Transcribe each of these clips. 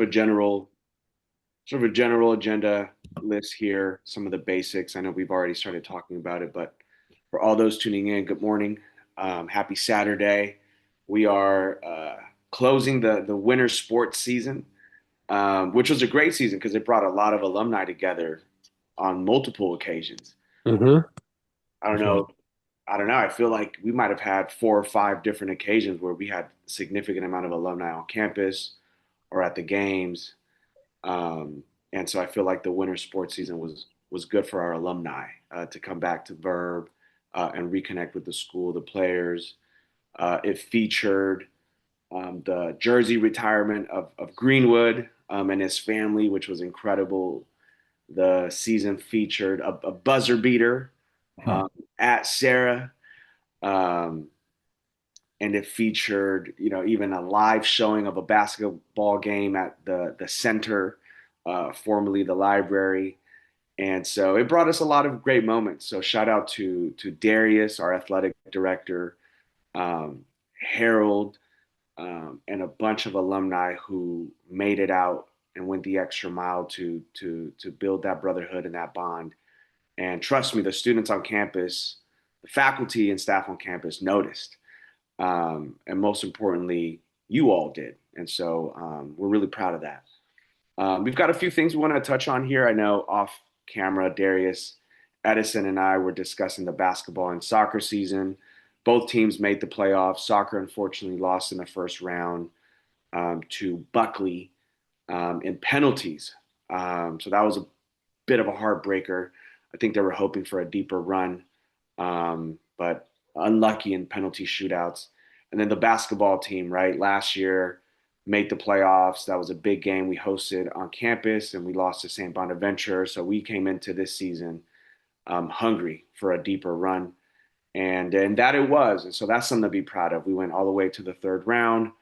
a general sort of a general agenda list here, some of the basics. I know we've already started talking about it, but for all those tuning in, good morning. Happy Saturday. We are closing the winter sports season, which was a great season because it brought a lot of alumni together on multiple occasions. Mm-hmm. I don't know. I don't know. I feel like we might have had four or five different occasions where we had significant amount of alumni on campus or at the games. And so I feel like the winter sports season was good for our alumni to come back to Verb and reconnect with the school, the players. It featured the jersey retirement of Greenwood and his family, which was incredible. The season featured a buzzer beater um, at Sarah, um, and it featured, even a live showing of a basketball game at the center, formerly the library. And so it brought us a lot of great moments. So shout out to Darius, our athletic director, Harold, and a bunch of alumni who made it out and went the extra mile to build that brotherhood and that bond. And trust me, the students on campus, the faculty and staff on campus noticed, and most importantly, you all did. And so we're really proud of that. We've got a few things we want to touch on here. I know off camera, Darius, Edison, and I were discussing the basketball and soccer season. Both teams made the playoffs. Soccer, unfortunately, lost in the first round to Buckley in penalties. So that was a bit of a heartbreaker. I think they were hoping for a deeper run, but unlucky in penalty shootouts. And then the basketball team, right? Last year made the playoffs. That was a big game we hosted on campus, and we lost to St. Bonaventure. So we came into this season hungry for a deeper run, and that it was. And so that's something to be proud of. We went all the way to the third round.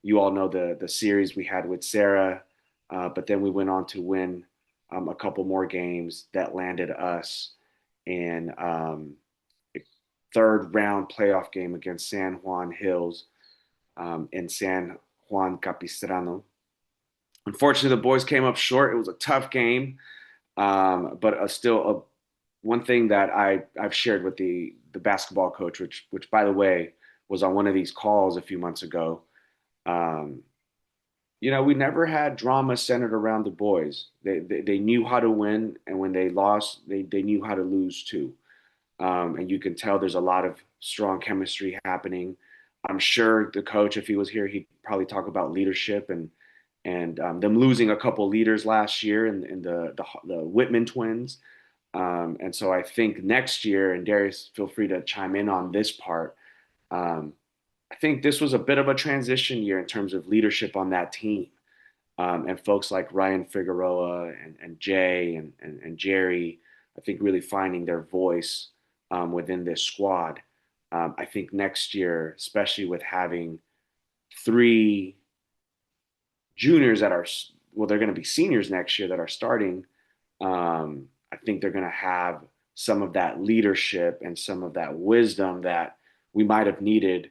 You all know the series we had with Sarah, but then we went on to win a couple more games that landed us in a third round playoff game against San Juan Hills in San Juan Capistrano. Unfortunately, the boys came up short. It was a tough game, but still one thing that I've shared with the basketball coach, which by the way was on one of these calls a few months ago. Um, we never had drama centered around the boys. They knew how to win, and when they lost, they knew how to lose too. And you can tell there's a lot of strong chemistry happening. I'm sure the coach, if he was here, he'd probably talk about leadership and them losing a couple leaders last year in the Whitman twins. And so I think next year, and Darius, feel free to chime in on this part. Um, I think this was a bit of a transition year in terms of leadership on that team. And folks like Ryan Figueroa and Jay and Jerry, I think really finding their voice within this squad. I think next year, especially with having three juniors that are, well, they're going to be seniors next year that are starting. I think they're going to have some of that leadership and some of that wisdom that we might have needed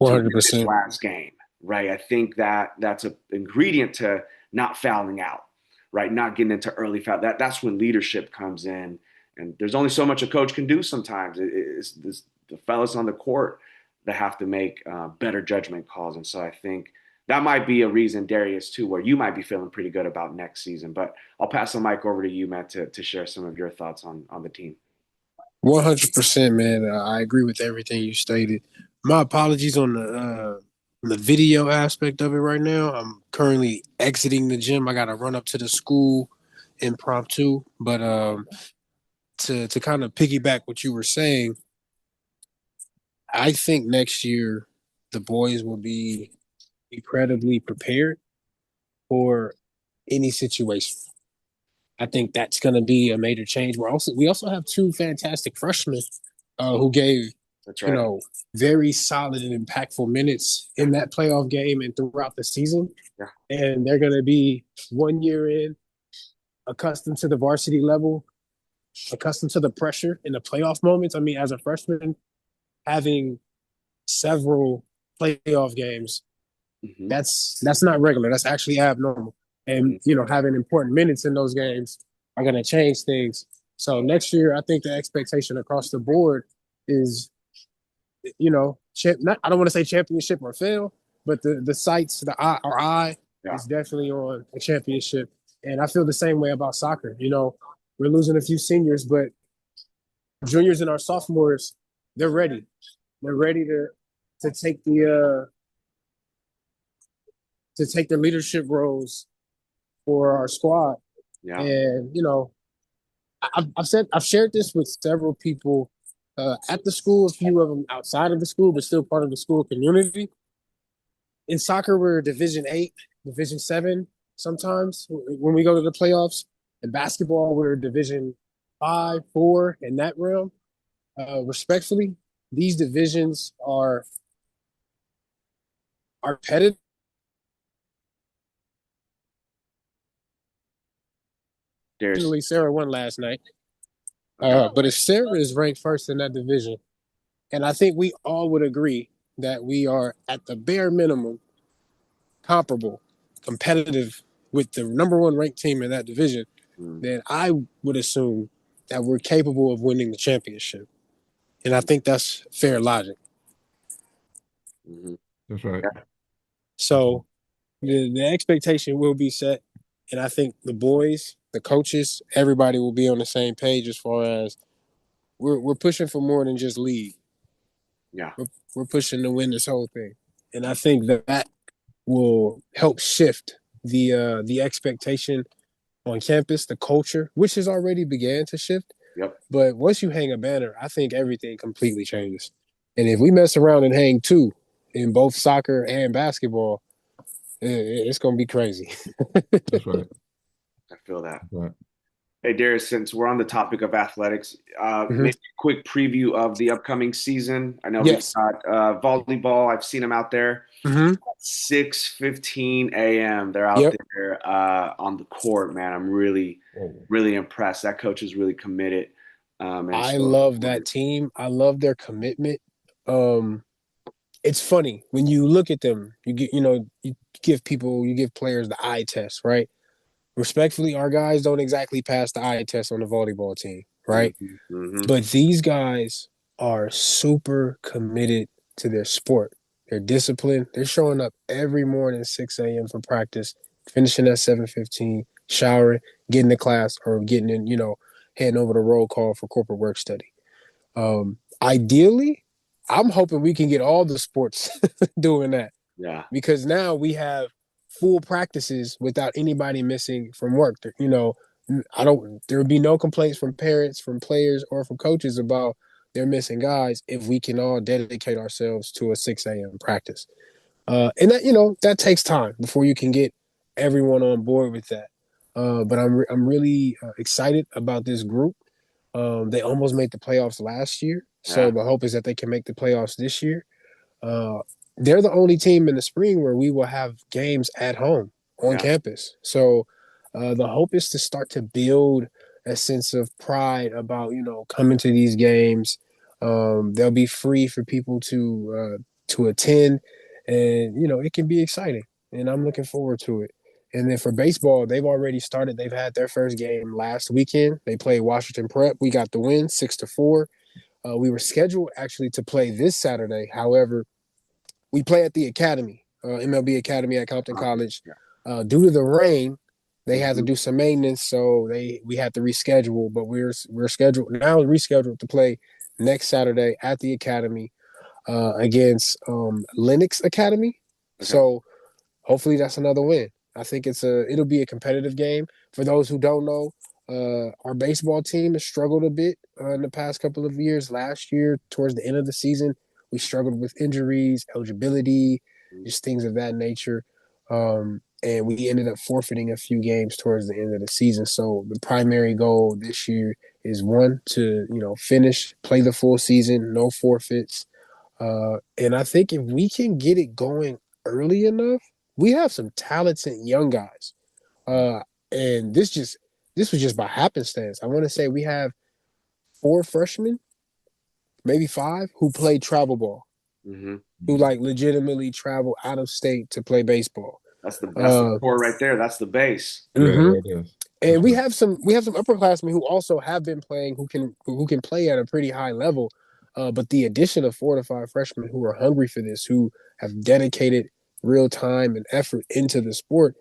to win this 100%. last game, right? I think that that's an ingredient to not fouling out, right? Not getting into early foul. That's when leadership comes in, and there's only so much a coach can do sometimes. It's the fellas on the court that have to make better judgment calls, and so I think that might be a reason, Darius, too, where you might be feeling pretty good about next season. But I'll pass the mic over to you, Matt, to share some of your thoughts on the team. 100%, man. I agree with everything you stated. My apologies on the video aspect of it right now. I'm currently exiting the gym. I got to run up to the school impromptu. But to kind of piggyback what you were saying, I think next year the boys will be incredibly prepared for any situation. I think that's going to be a major change. We also have two fantastic freshmen who gave That's you right. know very solid and impactful minutes in that playoff game and throughout the season. Yeah. And they're going to be 1 year in, accustomed to the varsity level, accustomed to the pressure in the playoff moments. I mean, as a freshman, having several playoff games, Hmm. that's not regular. That's actually abnormal. and having important minutes in those games are going to change things. So next year, I think the expectation across the board is, not, I don't want to say championship or fail, but the sights, our eye Yeah. is definitely on a championship. And I feel the same way about soccer. We're losing a few seniors, but juniors and our sophomores, they're ready. They're ready to take the leadership roles for our squad. Yeah. And I've shared this with several people at the school, a few of them outside of the school, but still part of the school community. In soccer, we're Division 8, Division 7 sometimes when we go to the playoffs. In basketball, we're Division 5, 4 in that realm. Respectfully, these divisions are competitive. There's Sarah won last night. okay. But if Sarah is ranked first in that division, and I think we all would agree that we are at the bare minimum comparable, competitive with the number one ranked team in that division, Mm, then I would assume that we're capable of winning the championship. And I think that's fair logic. mm-hmm. That's right. Yeah. So the expectation will be set. And I think the boys, the coaches, everybody will be on the same page as far as we're pushing for more than just league. Yeah. We're pushing to win this whole thing. And I think that will help shift the expectation on campus, the culture, which has already began to shift. Yep. But once you hang a banner, I think everything completely changes. And if we mess around and hang two in both soccer and basketball, it's going to be crazy. That's right. I feel that. That's right. Hey, Darius, since we're on the topic of athletics, Mm-hmm. maybe a quick preview of the upcoming season. I know we've Yes. got volleyball. I've seen them out there. Mm-hmm. 6:15 a.m. They're out Yep. there on the court, man. I'm really, really impressed. That coach is really committed. And I so, love that team. I love their commitment. It's funny when you look at them. You give players the eye test, right? Respectfully, our guys don't exactly pass the eye test on the volleyball team, right? mhm, mhm. But these guys are super committed to their sport. They're disciplined. They're showing up every morning at 6 a.m. for practice, finishing at 7:15, showering, getting to class, or getting in, heading over to roll call for corporate work study. Ideally, I'm hoping we can get all the sports doing that Yeah, because now we have full practices without anybody missing from work. I don't. There would be no complaints from parents, from players, or from coaches about they're missing guys if we can all dedicate ourselves to a 6 a.m. practice. And that takes time before you can get everyone on board with that. But I'm really excited about this group. They almost made the playoffs last year, so yeah, the hope is that they can make the playoffs this year. Uh, they're the only team in the spring where we will have games at home on yeah, campus. So the hope is to start to build a sense of pride about coming to these games. They'll be free for people to attend, and it can be exciting. And I'm looking forward to it. And then for baseball, they've already started. They've had their first game last weekend. They played Washington Prep. We got the win, 6-4. We were scheduled actually to play this Saturday. However, we play at the academy, MLB Academy at Compton College. yeah. Due to the rain, they had to Mhm. do some maintenance, so we had to reschedule. But we're scheduled now, rescheduled to play next Saturday at the academy against Lennox Academy. Okay. So hopefully that's another win. I think it'll be a competitive game. For those who don't know, our baseball team has struggled a bit in the past couple of years. Last year, towards the end of the season, we struggled with injuries, eligibility, just things of that nature. And we ended up forfeiting a few games towards the end of the season. So the primary goal this year is one to finish, play the full season, no forfeits. And I think if we can get it going early enough, we have some talented young guys. Uh, and this was just by happenstance. I want to say we have 4 freshmen, maybe 5, who play travel ball, Mhm. who like legitimately travel out of state to play baseball. That's the Uh, core right there. That's the base. Yeah, hmm there it is. And That's right. we have some upperclassmen who also have been playing who can play at a pretty high level. But the addition of 4 to 5 freshmen who are hungry for this, who have dedicated real time and effort into the sport,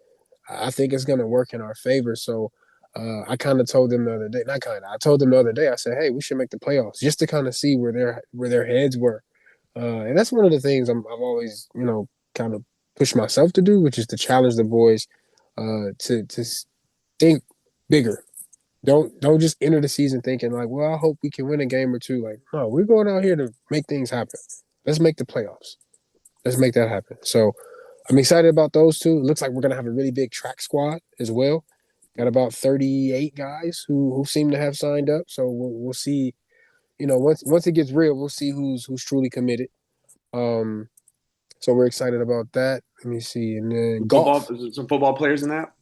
I think it's going to work in our favor. So I kind of told them the other day, not kind of, I told them the other day, I said, hey, we should make the playoffs just to kind of see where their heads were. And that's one of the things I've always, kind of pushed myself to do, which is to challenge the boys to think bigger. Don't just enter the season thinking like, well, I hope we can win a game or two. Like, no, we're going out here to make things happen. Let's make the playoffs. Let's make that happen. So I'm excited about those two. It looks like we're gonna have a really big track squad as well. Got about 38 guys who seem to have signed up. So we'll see. Once it gets real, we'll see who's truly committed. Um, so we're excited about that. Let me see, and then golf. Some football players in that.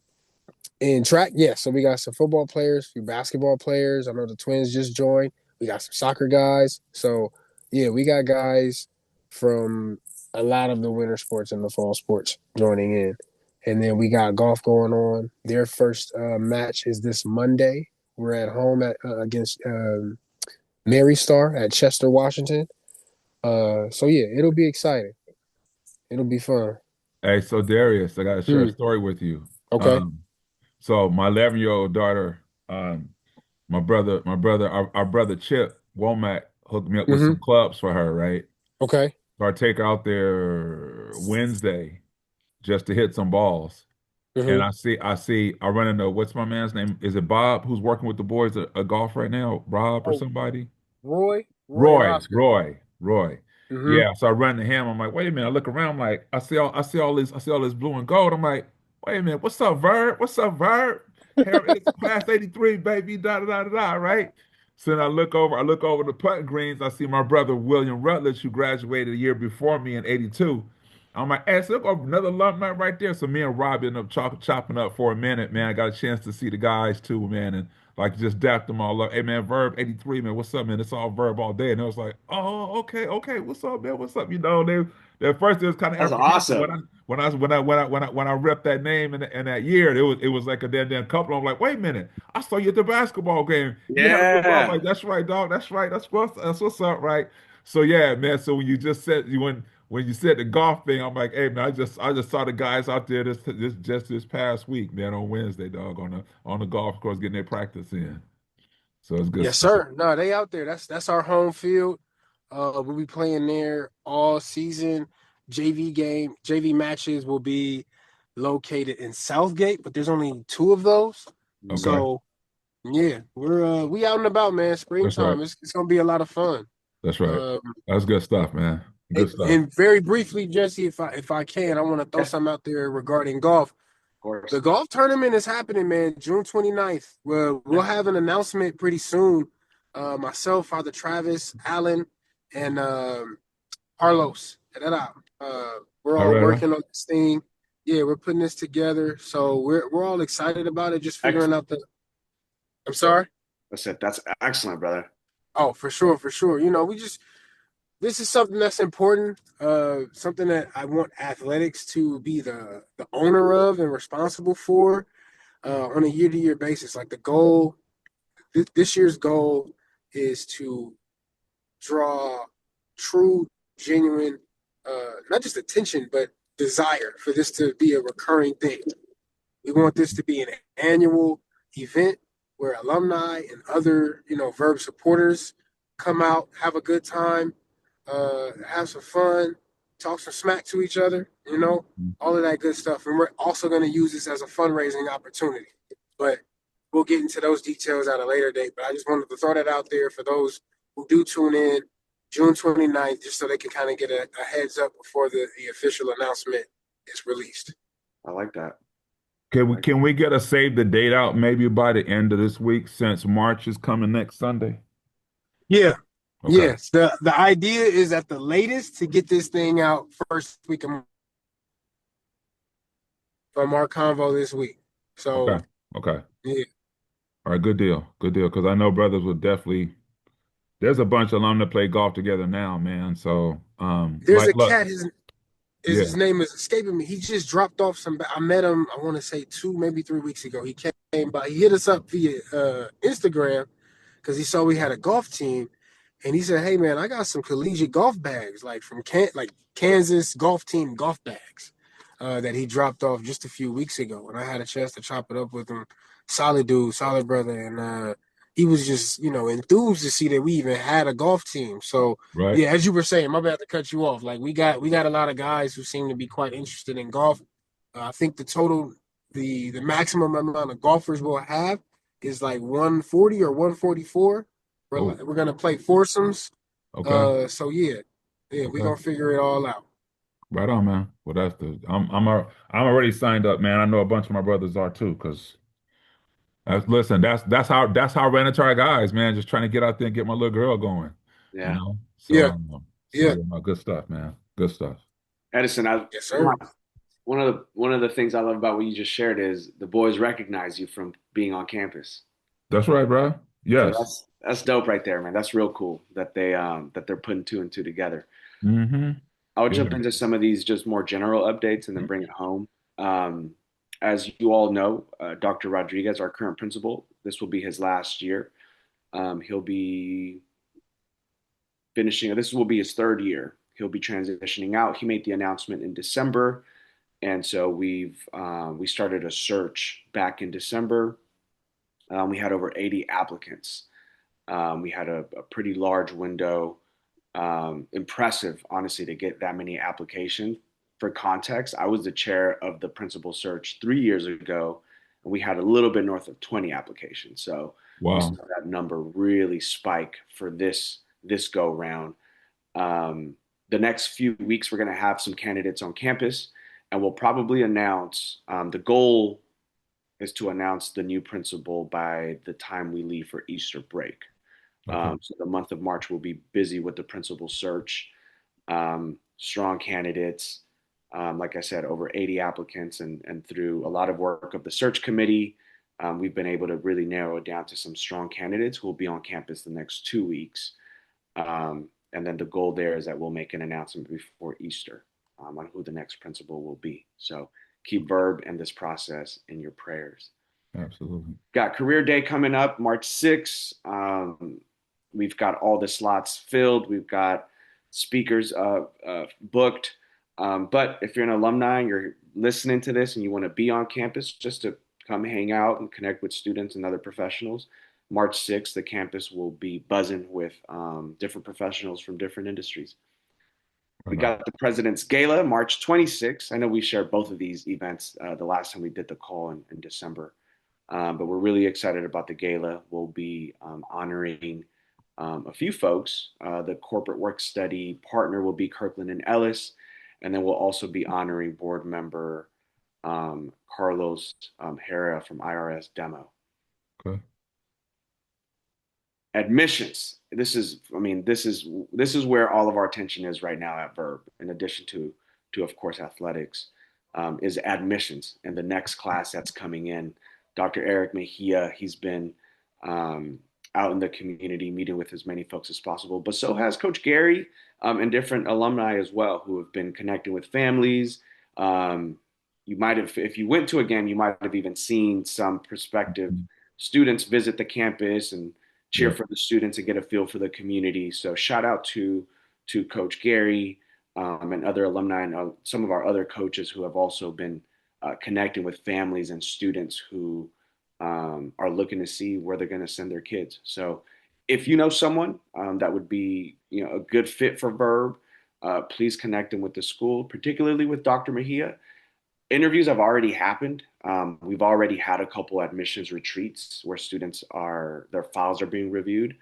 In track, yes. Yeah, so we got some football players, a few basketball players. I know the Twins just joined. We got some soccer guys. So yeah, we got guys from a lot of the winter sports and the fall sports joining in. And then we got golf going on. Their first match is this Monday. We're at home at against Mary Star at Chester, Washington. So yeah, it'll be exciting. It'll be fun. Hey, so Darius, I got to share a Hmm. story with you. Okay. Um, so my 11-year-old daughter, our brother Chip Womack hooked me up with Hmm. some clubs for her, right? Okay. So I take her out there Wednesday just to hit some balls. And Hmm. I run into what's my man's name? Is it Bob who's working with the boys at golf right now? Rob or Oh, somebody? Roy, and Roy, Oscar. Roy, Roy. Hmm. Yeah. So I run to him. I'm like, wait a minute. I look around. I'm like, I see all this blue and gold. I'm like, wait a minute. What's up, Verb? What's up, Verb? Here it's class 83, baby. Da da da da da. Right. So then I look over the putting greens. I see my brother William Rutledge, who graduated a year before me in '82. I'm like, hey, so look over another alumni right there. So me and Rob ended up chopping up for a minute, man. I got a chance to see the guys too, man. And like just dapped them all up. Hey man, Verb 83, man. What's up, man? It's all Verb all day. And it was like, oh, okay, okay. What's up, man? What's up? They at first it was kind of That's apprehensive awesome. when I repped that name in that year. It was like a then couple. I'm like, wait a minute. I saw you at the basketball game. You had a good ball. I'm Yeah. like, that's right, dog. That's right. That's what's up, right? So yeah, man. So when you just said when you said the golf thing, I'm like, hey man, I just saw the guys out there this past week, man, on Wednesday, dog, on the golf course getting their practice in. So it's good Yes, stuff. sir. No, they out there. That's our home field. We'll be playing there all season. JV matches will be located in Southgate, but there's only two of those. Okay, Mm. So yeah, we out and about, man. that's right. Springtime. It's gonna be a lot of fun. That's right. Um, That's good stuff, man. Good stuff. and very briefly, Jesse, if I can, I want to throw Yeah, of something out there regarding golf. The course. golf tournament is happening, man, June 29th. We'll Yeah. have an announcement pretty soon. Myself, Father Travis, Allen, and Carlos. We're All all right. working on this thing. Yeah, we're putting this together. So we're all excited about it, just figuring Excellent. out the I'm sorry. That's it. That's excellent, brother. Oh, for sure, for sure. We just this is something that's important, something that I want athletics to be the owner of and responsible for on a year-to-year basis. Like the goal, this year's goal is to draw true, genuine, not just attention, but desire for this to be a recurring thing. We want this to be an annual event where alumni and other, Verb supporters come out, have a good time, have some fun, talk some smack to each other, all of that good stuff. And we're also going to use this as a fundraising opportunity. But we'll get into those details at a later date. But I just wanted to throw that out there for those who do tune in June 29th, just so they can kind of get a heads up before the official announcement is released. I like that. Can I we like can we get a save the date out maybe by the end of this week since March is coming next Sunday? Yeah. Okay. Yes. The idea is at the latest to get this thing out first week from our convo this week. Okay. So Okay. yeah. All right, good deal. Good deal. Because I know brothers would definitely there's a bunch of alumni that play golf together now, man. So There's like a look, cat. His name is escaping me. He just dropped off some. I met him. I want to say 2, maybe 3 weeks ago. He came by. He hit us up via Instagram because he saw we had a golf team, and he said, "Hey man, I got some collegiate golf bags, like from like Kansas golf team golf bags, that he dropped off just a few weeks ago." And I had a chance to chop it up with him. Solid dude, solid brother, and he was just enthused to see that we even had a golf team. So Right. yeah, as you were saying, my bad to cut you off. Like we got a lot of guys who seem to be quite interested in golf. I think the maximum amount of golfers we'll have is like 140 or 144. Oh, We're gonna play foursomes. okay. So yeah, we're Okay. gonna figure it all out. Right on, man. Well, that's the I'm already signed up, man. I know a bunch of my brothers are too, because listen, that's how I ran into our guys, man. Just trying to get out there and get my little girl going, you Yeah. know. So Yeah, yeah, yeah, no, good stuff, man. Good stuff. Edison, yes, sir. one of the things I love about what you just shared is the boys recognize you from being on campus. That's right, bro. So Yes. that's dope right there, man. That's real cool that they're putting two and two together. Mm-hmm. I'll Yeah. jump into some of these just more general updates and then bring it home. Um, as you all know, Dr. Rodriguez, our current principal, this will be his last year. He'll be finishing. This will be his third year. He'll be transitioning out. He made the announcement in December, and so we started a search back in December. We had over 80 applicants. We had a pretty large window. Impressive, honestly, to get that many applications. For context, I was the chair of the principal search 3 years ago, and we had a little bit north of 20 applications. So we Wow. saw that number really spike for this go round. Um, the next few weeks, we're going to have some candidates on campus, and we'll probably announce. The goal is to announce the new principal by the time we leave for Easter break. Okay. So the month of March will be busy with the principal search, strong candidates. Like I said, over 80 applicants, and through a lot of work of the search committee, we've been able to really narrow it down to some strong candidates who will be on campus the next 2 weeks. And then the goal there is that we'll make an announcement before Easter on who the next principal will be. So keep Verb and this process in your prayers. Absolutely. Got career day coming up March 6th. We've got all the slots filled. We've got speakers booked. But if you're an alumni and you're listening to this and you want to be on campus just to come hang out and connect with students and other professionals, March 6th, the campus will be buzzing with different professionals from different industries. We Right on. got the President's Gala, March 26th. I know we shared both of these events the last time we did the call in December. But we're really excited about the gala. We'll be honoring a few folks. The corporate work study partner will be Kirkland and Ellis, and then we'll also be honoring board member Carlos Hera from IRS Demo. Okay. Admissions. This is where all of our attention is right now at Verb. In addition to of course athletics, is admissions and the next class that's coming in. Dr. Eric Mejia, he's been out in the community meeting with as many folks as possible, but so has Coach Gary and different alumni as well who have been connecting with families. Um, you might have, if you went to a game, you might have even seen some prospective Mhm. students visit the campus and cheer Yeah. for the students and get a feel for the community. So shout out to Coach Gary and other alumni and some of our other coaches who have also been connecting with families and students who are looking to see where they're going to send their kids. So if you know someone that would be a good fit for Verb, please connect them with the school, particularly with Dr. Mejia. Interviews have already happened. We've already had a couple admissions retreats where their files are being reviewed,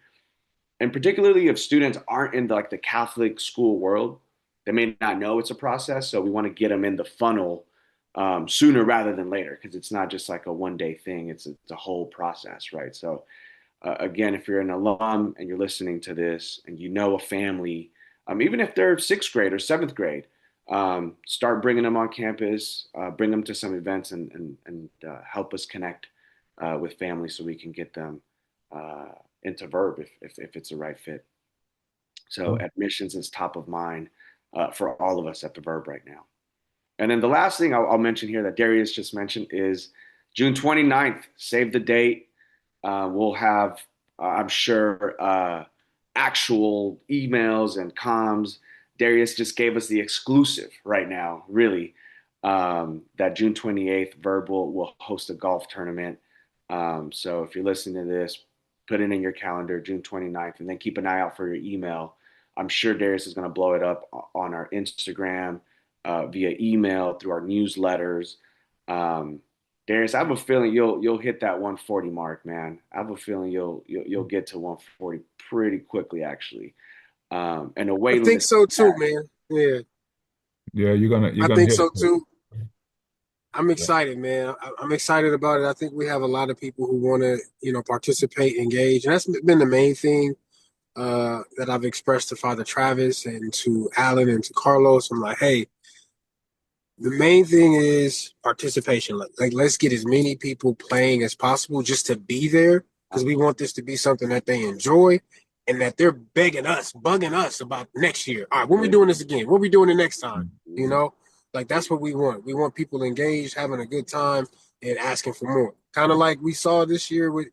and particularly if students aren't in the Catholic school world, they may not know it's a process. So we want to get them in the funnel sooner rather than later because it's not just like a 1 day thing. It's a whole process, right? So again, if you're an alum and you're listening to this and you know a family, even if they're sixth grade or seventh grade, start bringing them on campus, bring them to some events, and help us connect with families so we can get them into Verb if it's the right fit. So Okay. admissions is top of mind. for all of us at the Verb right now. And then the last thing I'll mention here that Darius just mentioned is June 29th. Save the date. We'll have, I'm sure, actual emails and comms. Darius just gave us the exclusive right now, really, that June 28th, Verb will host a golf tournament. So if you're listening to this, put it in your calendar, June 29th, and then keep an eye out for your email. I'm sure Darius is going to blow it up on our Instagram, via email, through our newsletters. Um, Darius, I have a feeling you'll hit that 140 mark, man. I have a feeling you'll get to 140 pretty quickly, actually. And a I waiting think list. so too, man. Yeah, Yeah, you're I gonna think hit so it. too. I'm Yeah. excited, man. I'm excited about it. I think we have a lot of people who want to, participate, engage, and that's been the main thing that I've expressed to Father Travis and to Alan and to Carlos. I'm like, hey, the main thing is participation. Like, let's get as many people playing as possible just to be there because we want this to be something that they enjoy and that they're begging us, bugging us about next year. All right, when we doing this again? What we doing the next time? You Mhm. know, like that's what we want. We want people engaged, having a good time, and asking for more. Kind of like we saw this year with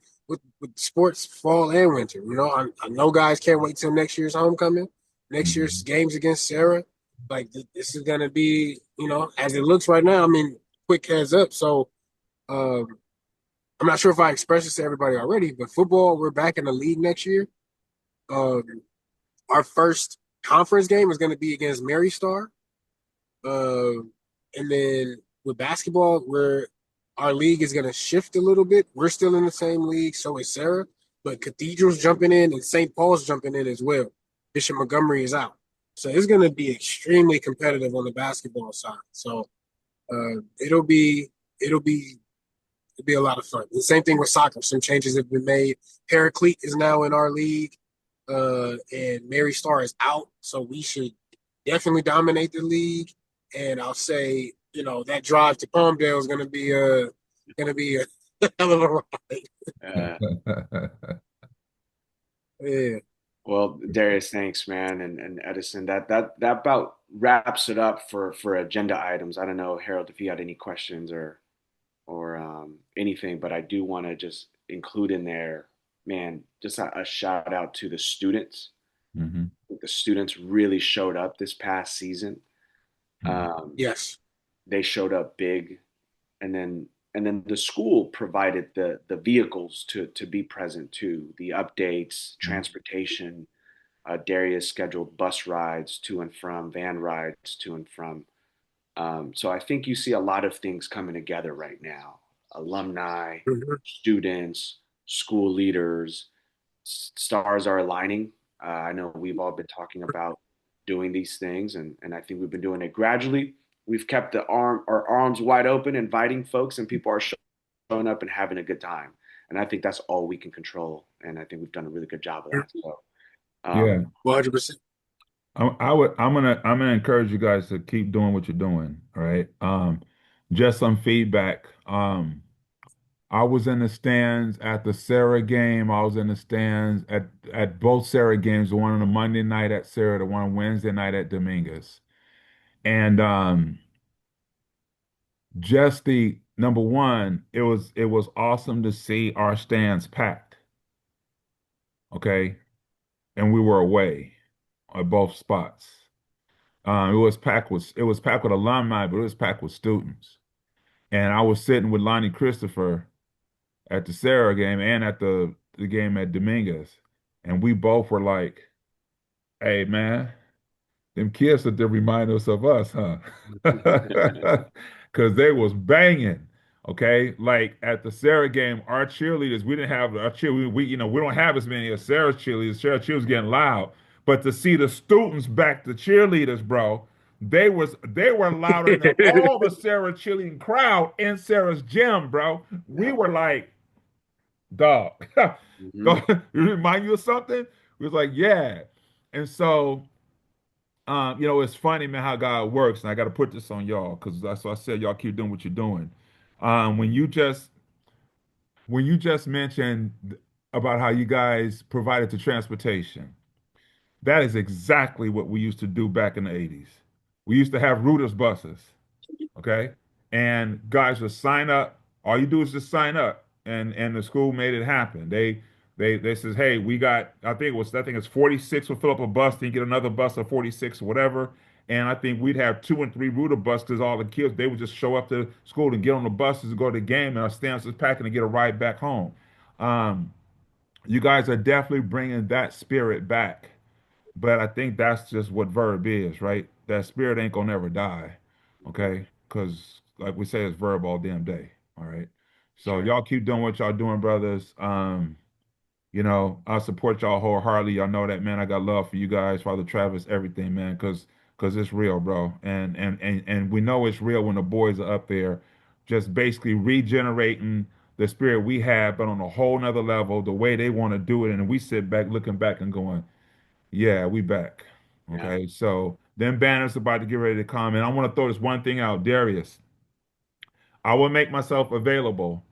sports, fall and winter. I know guys can't wait till next year's homecoming, next year's Mhm. games against Sarah. Like this is gonna be, as it looks right now. I mean, quick heads up. So um, I'm not sure if I expressed this to everybody already, but football, we're back in the league next year. Um, our first conference game is going to be against Mary Star, and then with basketball, where our league is going to shift a little bit. We're still in the same league, so is Sarah, but Cathedral's jumping in and St. Paul's jumping in as well. Bishop Montgomery is out, so it's going to be extremely competitive on the basketball side. So uh, it'll be it'll be it'll be a lot of fun. The same thing with soccer. Some changes have been made. Paraclete is now in our league, and Mary Star is out, so we should definitely dominate the league. And I'll say, that drive to Palmdale is going to be a hell of a ride. Uh, Yeah. well, Darius, thanks, man, and Edison. That about wraps it up for agenda items. I don't know, Harold, if you had any questions or anything, but I do want to just include in there, man, just a shout out to the students. Mhm. The students really showed up this past season. Mhm. Um, Yes. they showed up big, and then the school provided the vehicles to be present too, the updates, transportation. Darius scheduled bus rides to and from, van rides to and from. So I think you see a lot of things coming together right now. Alumni, Mhm. students, school leaders, stars are aligning. I know we've all been talking about doing these things, and I think we've been doing it gradually. We've kept our arms wide open, inviting folks, and people are showing up and having a good time. And I think that's all we can control. And I think we've done a really good job of that. So, Yeah. 100%. I'm gonna encourage you guys to keep doing what you're doing. All right. Just some feedback. I was in the stands at the Sarah game. I was in the stands at both Sarah games, the one on a Monday night at Sarah, the one Wednesday night at Dominguez. And just the number one, it was awesome to see our stands packed. Okay. And we were away at both spots. It was packed with alumni, but it was packed with students. And I was sitting with Lonnie Christopher at the Sarah game and at the game at Dominguez, and we both were like, "Hey, man, them kids that they remind us of us, huh?" Because they was banging. Okay, like at the Sarah game, our cheerleaders, we didn't have our cheerleaders. We don't have as many as Sarah's cheerleaders. Sarah's cheerleaders getting loud, but to see the students back the cheerleaders, bro, they were louder than all the Sarah cheerleading crowd in Sarah's gym, bro. We yeah. were like, dog, Hmm. dog, it remind you of something? We was like, yeah, and so. It's funny, man, how God works, and I got to put this on y'all because that's why I said y'all keep doing what you're doing. Um, when you just when you just mentioned about how you guys provided the transportation, That is exactly what we used to do back in the 80s. We used to have rooters buses. Okay. And guys would sign up. All you do is just sign up. And the school made it happen. They says, hey, we got, I think it's 46 will fill up a bus, then you get another bus of 46 or whatever. And I think we'd have 2 and 3 router buses because all the kids, they would just show up to school and get on the buses and go to the game, and our stamps was packing and get a ride back home. Um, you guys are definitely bringing that spirit back. But I think that's just what verb is, right? That spirit ain't gonna never die, okay? Because like we say, it's verb all damn day. All right. So Sure. y'all keep doing what y'all doing, brothers. I support y'all wholeheartedly. Y'all know that, man. I got love for you guys, Father Travis, everything, man, because it's real, bro. And we know it's real when the boys are up there, just basically regenerating the spirit we have, but on a whole nother level, the way they want to do it, and we sit back, looking back, and going. Yeah, we back. Yeah. Okay, so then Banner's about to get ready to come, and I want to throw this one thing out, Darius. I will make myself available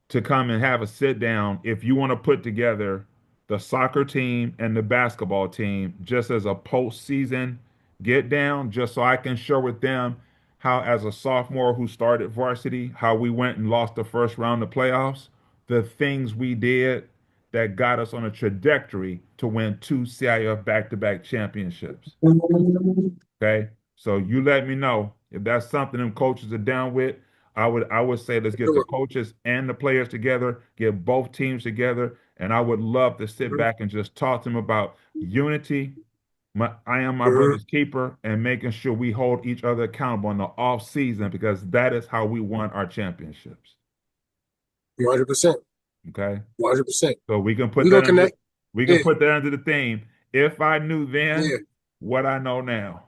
to come and have a sit down if you want to put together the soccer team and the basketball team just as a postseason get down, just so I can share with them how, as a sophomore who started varsity, how we went and lost the first round of playoffs, the things we did that got us on a trajectory to win 2 CIF back-to-back championships. Okay. So you let me know if that's something them coaches are down with. I would say let's get the coaches and the players together, get both teams together, and I would love to sit back and just talk to them about unity. I am my Mhm. brother's keeper, and making sure we hold each other accountable in the off season because that is how we won our championships. 100%. Okay. 100%. So we can put We that gonna under connect. we can Yeah, put that under the theme. If I knew then yeah, what I know now.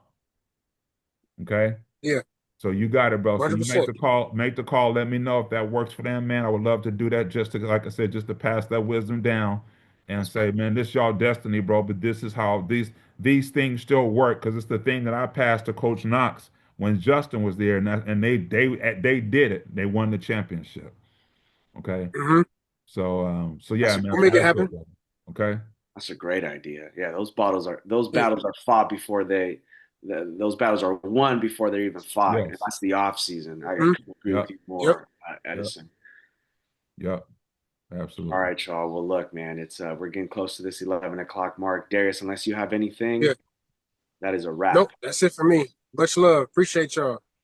Okay. yeah. So you got it, bro. So you 100%. make the call. Let me know if that works for them, man. I would love to do that just to, like I said, just to pass that wisdom down and Yes, say, man, this y'all destiny, bro. But this is how these things still work because it's the thing that I passed to Coach Knox when Justin was there, and they did it. They won the championship. Okay. hmm So yeah, That's a man. We'll So make it that's it, happen. bro. Okay. that's a great idea. Yeah, those Yeah. battles are fought before those battles are won before they're even fought, and Yes. that's the off season. I hmm couldn't agree with Yep. you Yep. more, Yep. Edison. Yep. All Absolutely. right, y'all. Well, look, man, it's we're getting close to this 11 o'clock mark. Darius, unless you have Yeah. anything, that is a Nope. wrap. That's it for me. Much love. Appreciate y'all.